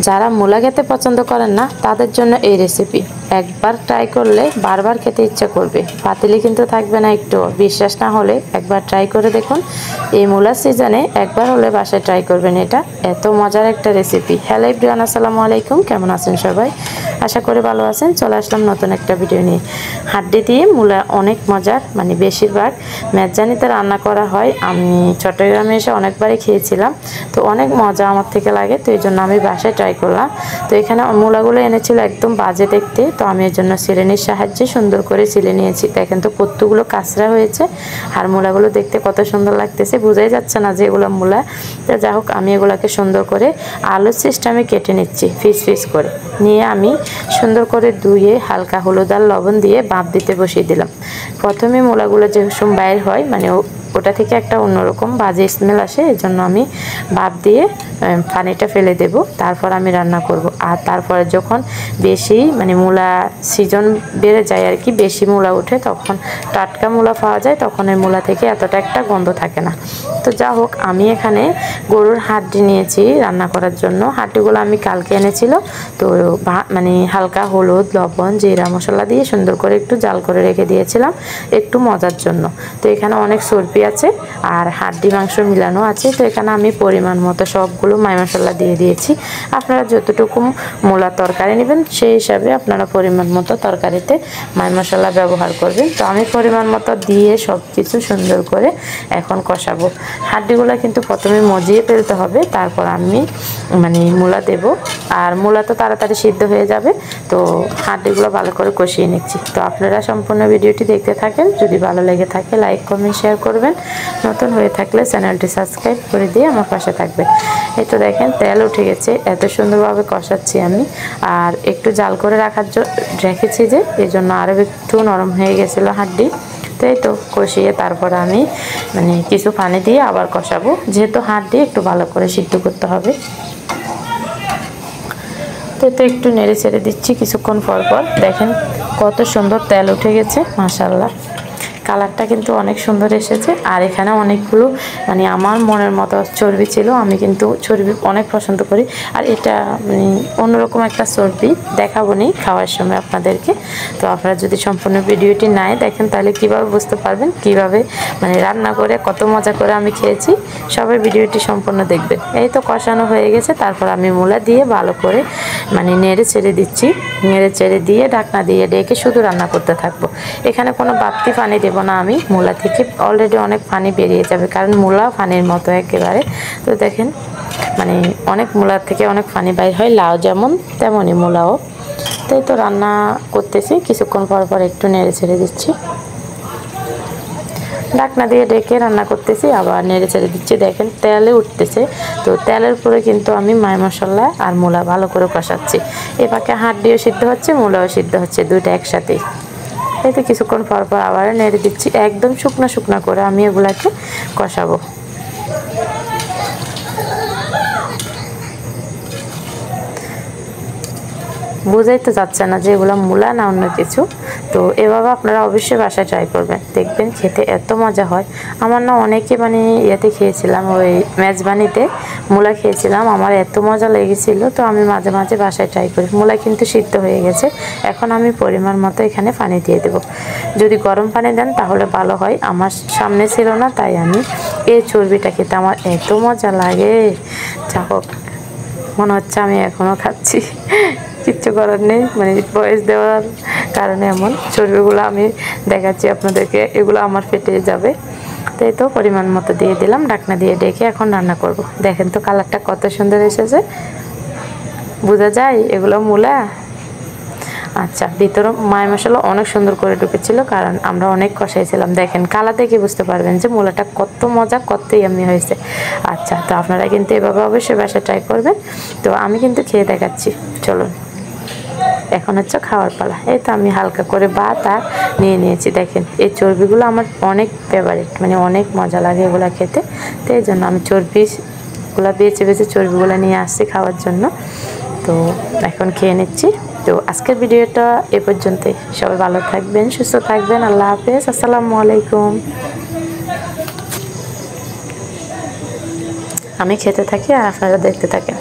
যারা মূলা খেতে পছন্দ করেন না তাদের জন্য এই রেসিপি একবার ট্রাই করলে বারবার খেতে ইচ্ছা করবে, পাতিলে কিন্তু থাকবে না একটু। বিশ্বাস না হলে একবার ট্রাই করে দেখুন। এই মূলার সিজনে একবার হলে বাসায় ট্রাই করবেন, এটা এত মজার একটা রেসিপি। হ্যালো এভরিওয়ান, আসসালামু আলাইকুম, কেমন আছেন সবাই? আশা করি ভালো আছেন। চলে আসলাম নতুন একটা ভিডিও নিয়ে। হাড্ডি দিয়ে মূলা অনেক মজার, মানে বেশিরভাগ মেজবানিতে রান্না করা হয়। আমি চট্টগ্রামে এসে অনেকবারই খেয়েছিলাম, তো অনেক মজা আমার থেকে লাগে, তো এই জন্য আমি বাসায় ট্রাই করলাম। তো এখানে মূলাগুলো এনেছিল একদম বাজে দেখতে, তো আমি এর জন্য সিলেনির সাহায্যে সুন্দর করে সিলে নিয়েছি। দেখেন তো কতগুলো কাঁচরা হয়েছে, আর মূলাগুলো দেখতে কত সুন্দর লাগতেছে, বোঝাই যাচ্ছে না যে এগুলো মূলা। তো যাই হোক, আমি এগুলোকে সুন্দর করে আলুর সিস্টেমে কেটে নিচ্ছি, পিস পিস করে নিয়ে আমি সুন্দর করে ধুয়ে হালকা হলুদ আর লবণ দিয়ে ভাপ দিতে বসিয়ে দিলাম। প্রথমে মূলাগুলো যে বাইর হয়, মানে ওটা থেকে একটা অন্যরকম বাজে স্মেল আসে, এই জন্য আমি ভাপ দিয়ে পানিটা ফেলে দেব, তারপর আমি রান্না করব। আর তারপরে যখন বেশি মানে মূলা সিজন বেড়ে যায় আর কি, বেশি মূলা ওঠে, তখন টাটকা মূলা পাওয়া যায়, তখন এই মূলা থেকে এতটা একটা গন্ধ থাকে না। তো যা হোক, আমি এখানে গরুর হাড্ডি নিয়েছি রান্না করার জন্য। হাড্ডিগুলো আমি কালকে এনেছিল, তো মানে হালকা হলুদ লবণ জিরা মশলা দিয়ে সুন্দর করে একটু জাল করে রেখে দিয়েছিলাম একটু মজার জন্য। তো এখানে অনেক চর্বি আছে আর হাড্ডি মাংস মিলানো আছে, তো এখানে আমি পরিমাণ মতো সবগুলো মাই মশলা দিয়ে দিয়েছি। আপনারা যতটুকু মূলা তরকারি নেবেন সেই হিসাবে আপনারা পরিমাণ মতো তরকারিতে মাই মশলা ব্যবহার করবেন। তো আমি পরিমাণ মতো দিয়ে সব কিছু সুন্দর করে এখন কষাবো। হাড্ডিগুলো কিন্তু প্রথমে মজিয়ে ফেলতে হবে, তারপর আমি মানে মূলা দেব। আর মূলা তো তাড়াতাড়ি সিদ্ধ হয়ে যাবে, তো হাড্ডিগুলো ভালো করে কষিয়ে নিচ্ছি। তো আপনারা সম্পূর্ণ ভিডিওটি দেখতে থাকেন। যদি ভালো লেগে থাকে লাইক কমেন্ট শেয়ার করবেন, নতুন হয়ে থাকলে চ্যানেলটি সাবস্ক্রাইব করে দিয়ে আমার পাশে থাকবে। এই তো দেখেন তেল উঠে গেছে, এত সুন্দরভাবে কষাচ্ছি আমি। আর একটু জাল করে রেখেছি যে, এই জন্য আরও একটু নরম হয়ে গেছিলো হাড্ডি। তো এই তো কষিয়ে তারপর আমি মানে কিছু পানি দিয়ে আবার কষাবো, যেহেতু হাড্ডি একটু ভালো করে সিদ্ধ করতে হবে। তো একটু নেড়ে ছেড়ে দিচ্ছি কিছুক্ষণ পর পর। দেখেন কত সুন্দর তেল উঠে গেছে, মাশাআল্লাহ। কালারটা কিন্তু অনেক সুন্দর এসেছে। আর এখানে অনেকগুলো মানে আমার মনের মতো চর্বি ছিল, আমি কিন্তু চর্বি অনেক পছন্দ করি। আর এটা মানে অন্যরকম একটা চর্বি, দেখাবো নি খাওয়ার সময় আপনাদেরকে। তো আপনারা যদি সম্পূর্ণ ভিডিওটি নাই দেখেন, তাহলে কিভাবে বুঝতে পারবেন কিভাবে মানে রান্না করে কত মজা করে আমি খেয়েছি। সবাই ভিডিওটি সম্পূর্ণ দেখবেন। এই তো কষানো হয়ে গেছে, তারপর আমি মূলা দিয়ে ভালো করে মানে নেড়ে ছেড়ে দিচ্ছি। নেড়ে ছেড়ে দিয়ে ঢাকনা দিয়ে ডেকে শুধু রান্না করতে থাকবো। এখানে কোনো বাড়তি পানি দেব না আমি, মূলা থেকে অলরেডি অনেক পানি বেরিয়ে যাবে, কারণ মূলা পানির মতো একেবারে। তো দেখেন মানে অনেক মূলার থেকে অনেক পানি বাইর হয়, লাউ যেমন তেমনই মূলাও। তাই তো রান্না করতেছি, কিছুক্ষণ পর পর একটু নেড়ে ছেড়ে দিচ্ছি। ঢাকনা দিয়ে ডেকে রান্না করতেছি, আবার নেড়ে ছেড়ে দিচ্ছি। দেখেন তেলে উঠতেছে, তো তেলের উপরে কিন্তু আমি মাই মশলা আর মূলা ভালো করে কষাচ্ছি। এ পাকে হাড্ডিও সিদ্ধ হচ্ছে, মূলাও সিদ্ধ হচ্ছে, দুইটা একসাথেই। এই তো কিছুক্ষণ পর পর আবার নেড়ে দিচ্ছি, একদম শুকনো শুকনো করে আমি এগুলাকে কষাবো। বোঝাই তো যাচ্ছে না যে এগুলো মূলা না অন্য কিছু। তো এভাবে আপনারা অবশ্যই বাসায় ট্রাই করবেন, দেখবেন খেতে এত মজা হয়। আমার না অনেকে মানে ইয়েতে খেয়েছিলাম, ওই মেজবানিতে মূলা খেয়েছিলাম, আমার এত মজা লেগেছিল। তো আমি মাঝে মাঝে বাসায় ট্রাই করি। মূলা কিন্তু সিদ্ধ হয়ে গেছে, এখন আমি পরিমাণ মতো এখানে পানি দিয়ে দেবো। যদি গরম পানি দেন তাহলে ভালো হয়, আমার সামনে ছিল না, তাই আমি এই চর্বিটা খেতে আমার এত মজা লাগে। যা হোক, মনে হচ্ছে আমি এখনও খাচ্ছি। কিচ্ছু করার নেই, মানে বয়স দেওয়ার কারণে এমন চর্বিগুলো আমি দেখাচ্ছি আপনাদেরকে, এগুলো আমার ফেটে যাবে। তাই তো পরিমাণ মতো দিয়ে দিলাম, ঢাকনা দিয়ে ডেকে এখন রান্না করব। দেখেন তো কালারটা কত সুন্দর এসেছে, বোঝা যায় এগুলো মূলা। আচ্ছা, ভিতরে মাই মশলা অনেক সুন্দর করে ঢুকেছিল, কারণ আমরা অনেক কষাইছিলাম। দেখেন কালার দেখে বুঝতে পারবেন যে মূলাটা কত মজা, কত ইয়াম্মি হয়েছে। আচ্ছা, তো আপনারা কিন্তু এভাবে অবশ্যই বাসায় ট্রাই করবেন। তো আমি কিন্তু খেয়ে দেখাচ্ছি, চলুন। এখন হচ্ছে খাওয়ার পালা। এই তো আমি হালকা করে ভাত আর নিয়ে নিয়েছি। দেখেন এই চর্বিগুলো আমার অনেক ফেভারিট, মানে অনেক মজা লাগে এগুলো খেতে। তো এই জন্য আমি চর্বিগুলো বেছে বেছে চর্বিগুলো নিয়ে আসছি খাওয়ার জন্য। তো এখন খেয়ে নিচ্ছি। তো আজকের ভিডিওটা এ পর্যন্তই। সবাই ভালো থাকবেন, সুস্থ থাকবেন। আল্লাহ হাফেজ, আসসালামু আলাইকুম। আমি খেতে থাকি আর আপনারা দেখতে থাকেন।